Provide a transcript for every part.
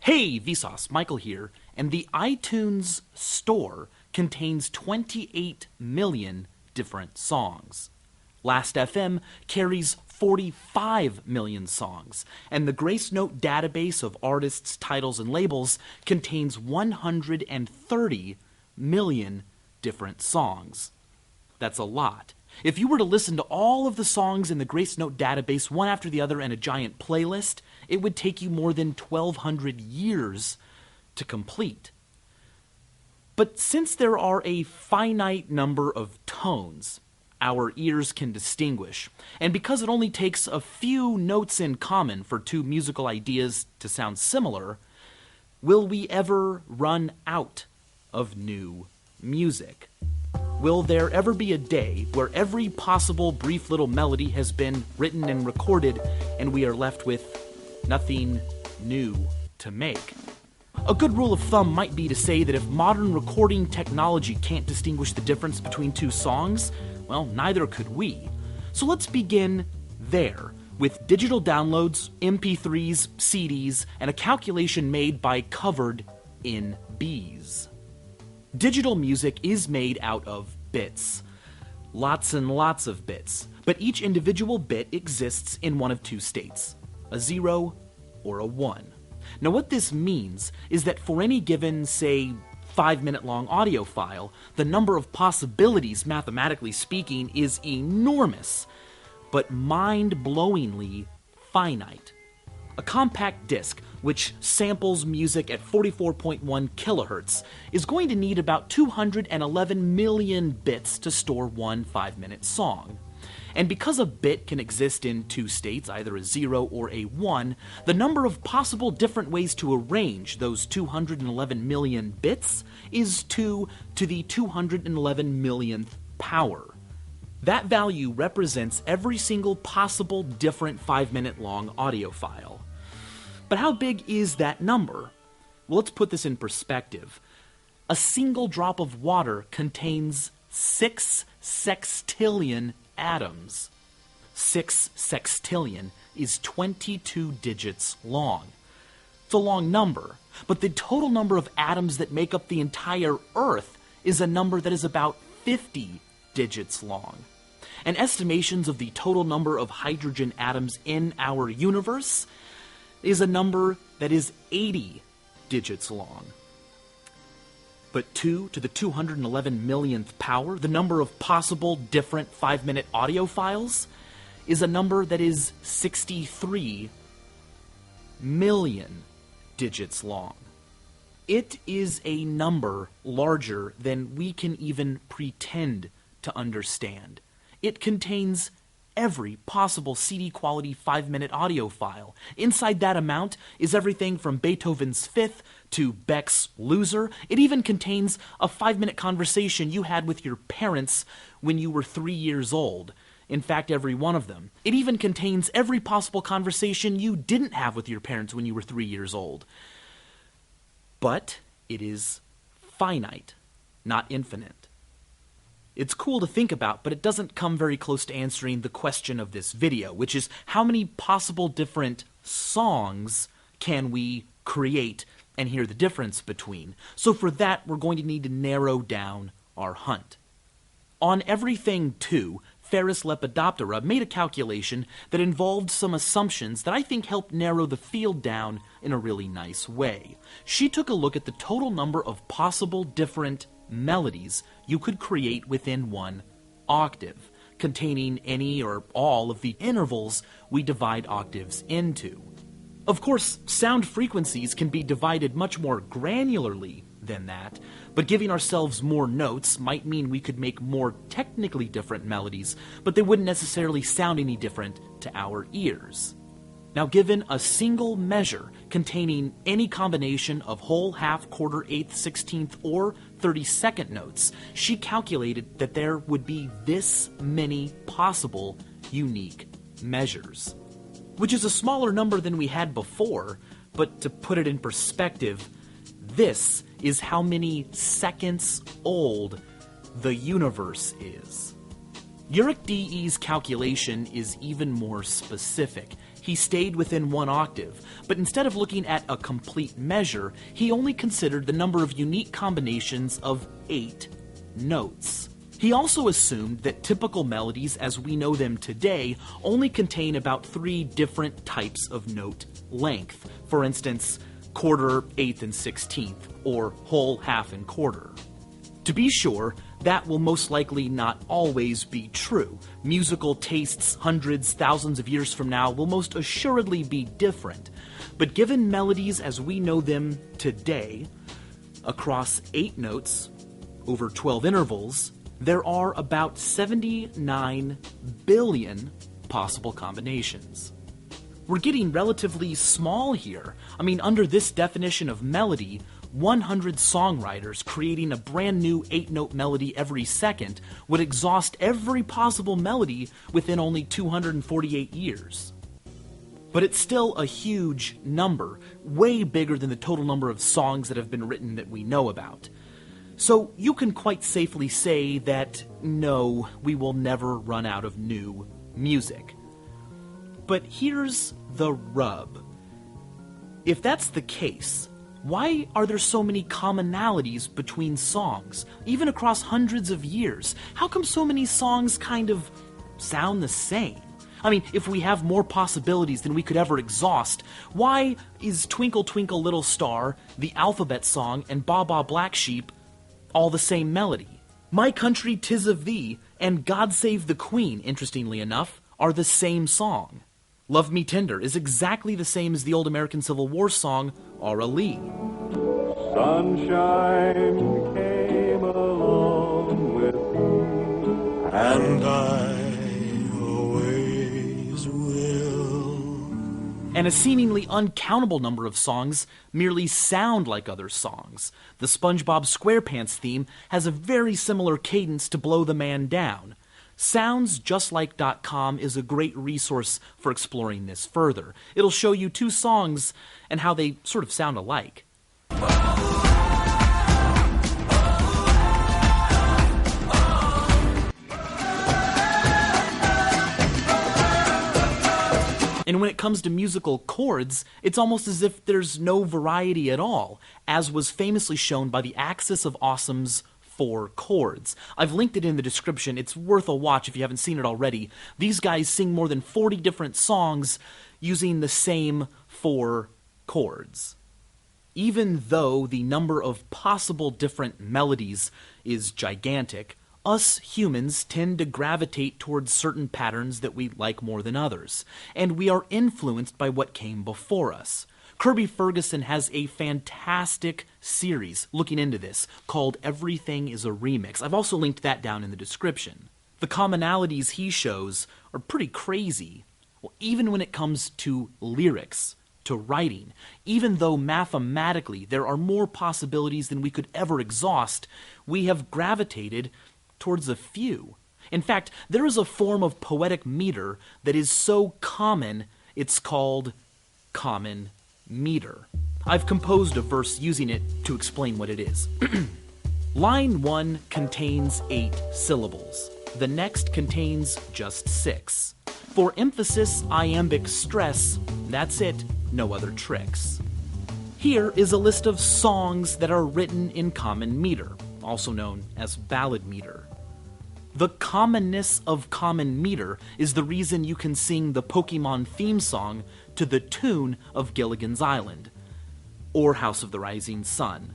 Hey, Vsauce, Michael here, and the iTunes Store contains 28 million different songs. Last.fm carries 45 million songs, and the Grace Note database of artists, titles, and labels contains 130 million different songs. That's a lot. If you were to listen to all of the songs in the Grace Note database one after the other in a giant playlist, it would take you more than 1,200 years to complete. But since there are a finite number of tones our ears can distinguish, and because it only takes a few notes in common for two musical ideas to sound similar, will we ever run out of new music? Will there ever be a day where every possible brief little melody has been written and recorded and we are left with nothing new to make? A good rule of thumb might be to say that if modern recording technology can't distinguish the difference between two songs, well, neither could we. So let's begin there, with digital downloads, MP3s, CDs, and a calculation made by Covered in Bees. Digital music is made out of bits. Lots and lots of bits. But each individual bit exists in one of two states, a 0 or a 1. Now what this means is that for any given, say, 5-minute long audio file, the number of possibilities, mathematically speaking, is enormous, but mind-blowingly finite. A compact disc, which samples music at 44.1 kilohertz, is going to need about 211 million bits to store one 5-minute song. And because a bit can exist in two states, either a 0 or a 1, the number of possible different ways to arrange those 211 million bits is 2 to the 211 millionth power. That value represents every single possible different 5-minute long audio file. But how big is that number? Well, let's put this in perspective. A single drop of water contains 6 sextillion atoms. 6 sextillion is 22 digits long. It's a long number, but the total number of atoms that make up the entire Earth is a number that is about 50 digits long. And estimations of the total number of hydrogen atoms in our universe is a number that is 80 digits long. But 2 to the 211 millionth power, the number of possible different 5-minute audio files, is a number that is 63 million digits long. It is a number larger than we can even pretend to understand. It contains every possible CD-quality 5-minute audio file. Inside that amount is everything from Beethoven's Fifth to Beck's Loser. It even contains a 5-minute conversation you had with your parents when you were 3 years old. In fact, every one of them. It even contains every possible conversation you didn't have with your parents when you were 3 years old. But it is finite, not infinite. It's cool to think about, but it doesn't come very close to answering the question of this video, which is how many possible different songs can we create and hear the difference between. So for that, we're going to need to narrow down our hunt. On Everything 2, Ferris Lepidoptera made a calculation that involved some assumptions that I think helped narrow the field down in a really nice way. She took a look at the total number of possible different melodies you could create within one octave, containing any or all of the intervals we divide octaves into. Of course, sound frequencies can be divided much more granularly than that, but giving ourselves more notes might mean we could make more technically different melodies, but they wouldn't necessarily sound any different to our ears. Now, given a single measure containing any combination of whole, half, quarter, eighth, 16th, or 32nd notes, she calculated that there would be this many possible unique measures, which is a smaller number than we had before, but to put it in perspective, this is how many seconds old the universe is. Uric DE's calculation is even more specific. he stayed within 1 octave, but instead of looking at a complete measure, he only considered the number of unique combinations of 8 notes. He also assumed that typical melodies as we know them today only contain about 3 different types of note length. For instance, quarter, eighth, and 16th, or whole, half, and quarter. To be sure, that will most likely not always be true. Musical tastes hundreds, thousands of years from now will most assuredly be different. But given melodies as we know them today, across 8 notes, over 12 intervals, there are about 79 billion possible combinations. We're getting relatively small here. I mean, under this definition of melody, 100 songwriters creating a brand new 8-note melody every second would exhaust every possible melody within only 248 years. But it's still a huge number, way bigger than the total number of songs that have been written that we know about. So you can quite safely say that, no, we will never run out of new music. But here's the rub. If that's the case, why are there so many commonalities between songs, even across hundreds of years? How come so many songs kind of sound the same? I mean, if we have more possibilities than we could ever exhaust, why is Twinkle Twinkle Little Star, the Alphabet Song, and Baa Baa Black Sheep all the same melody? My Country 'Tis of Thee and God Save the Queen, interestingly enough, are the same song. Love Me Tender is exactly the same as the old American Civil War song, Aura Lee. Sunshine came along with me, and I always will. And a seemingly uncountable number of songs merely sound like other songs. The SpongeBob SquarePants theme has a very similar cadence to Blow the Man Down. SoundsJustLike.com is a great resource for exploring this further. It'll show you 2 songs and how they sort of sound alike. And when it comes to musical chords, it's almost as if there's no variety at all, as was famously shown by the Axis of Awesome's 4 chords. I've linked it in the description. It's worth a watch if you haven't seen it already. These guys sing more than 40 different songs using the same 4 chords. Even though the number of possible different melodies is gigantic, us humans tend to gravitate towards certain patterns that we like more than others, and we are influenced by what came before us. Kirby Ferguson has a fantastic series looking into this called Everything is a Remix. I've also linked that down in the description. The commonalities he shows are pretty crazy. Well, even when it comes to lyrics, to writing, even though mathematically there are more possibilities than we could ever exhaust, we have gravitated towards a few. In fact, there is a form of poetic meter that is so common, it's called common meter. I've composed a verse using it to explain what it is. Line 1 contains 8 syllables. The next contains just 6. For emphasis, iambic stress, that's it, no other tricks. Here is a list of songs that are written in common meter, also known as ballad meter. The commonness of common meter is the reason you can sing the Pokemon theme song to the tune of Gilligan's Island, or House of the Rising Sun,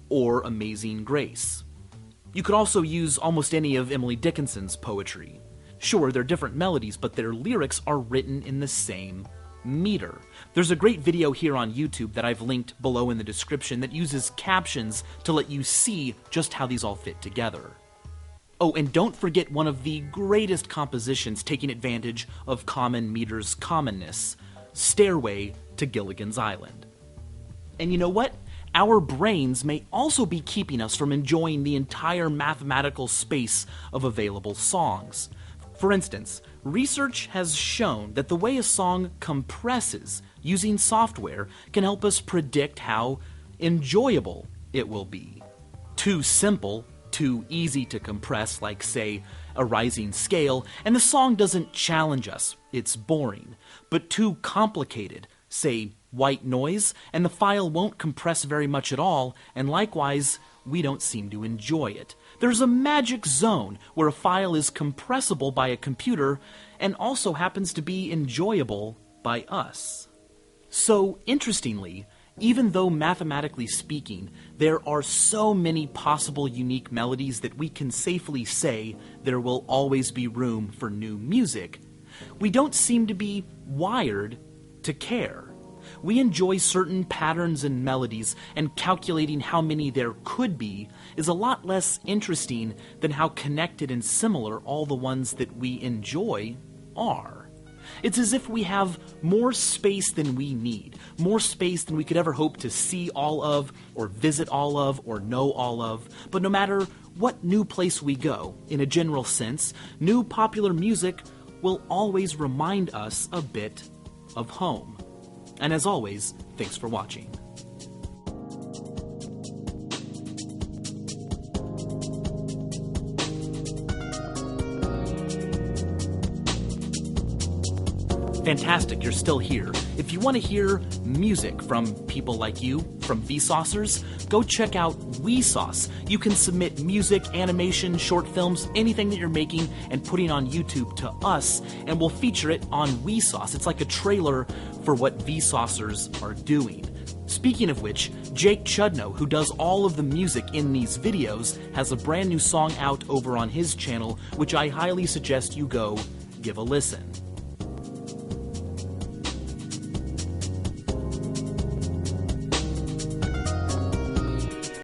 or Amazing Grace. You could also use almost any of Emily Dickinson's poetry. Sure, they're different melodies, but their lyrics are written in the same meter. There's a great video here on YouTube that I've linked below in the description that uses captions to let you see just how these all fit together. Oh, and don't forget one of the greatest compositions taking advantage of common meter's commonness, Stairway to Gilligan's Island. And you know what? Our brains may also be keeping us from enjoying the entire mathematical space of available songs. For instance, research has shown that the way a song compresses using software can help us predict how enjoyable it will be. Too simple too easy to compress, like, say, a rising scale, and the song doesn't challenge us, it's boring. But too complicated, say, white noise, and the file won't compress very much at all, and likewise, we don't seem to enjoy it. There's a magic zone where a file is compressible by a computer and also happens to be enjoyable by us. So, interestingly, even though mathematically speaking, there are so many possible unique melodies that we can safely say there will always be room for new music, we don't seem to be wired to care. We enjoy certain patterns and melodies, and calculating how many there could be is a lot less interesting than how connected and similar all the ones that we enjoy are. It's as if we have more space than we need, more space than we could ever hope to see all of, or visit all of, or know all of. But no matter what new place we go, in a general sense, new popular music will always remind us a bit of home. And as always, thanks for watching. Fantastic, you're still here. If you want to hear music from people like you, from Vsaucers, go check out Vsauce. You can submit music, animation, short films, anything that you're making and putting on YouTube to us, and we'll feature it on Vsauce. It's like a trailer for what Vsaucers are doing. Speaking of which, Jake Chudnow, who does all of the music in these videos, has a brand new song out over on his channel, which I highly suggest you go give a listen.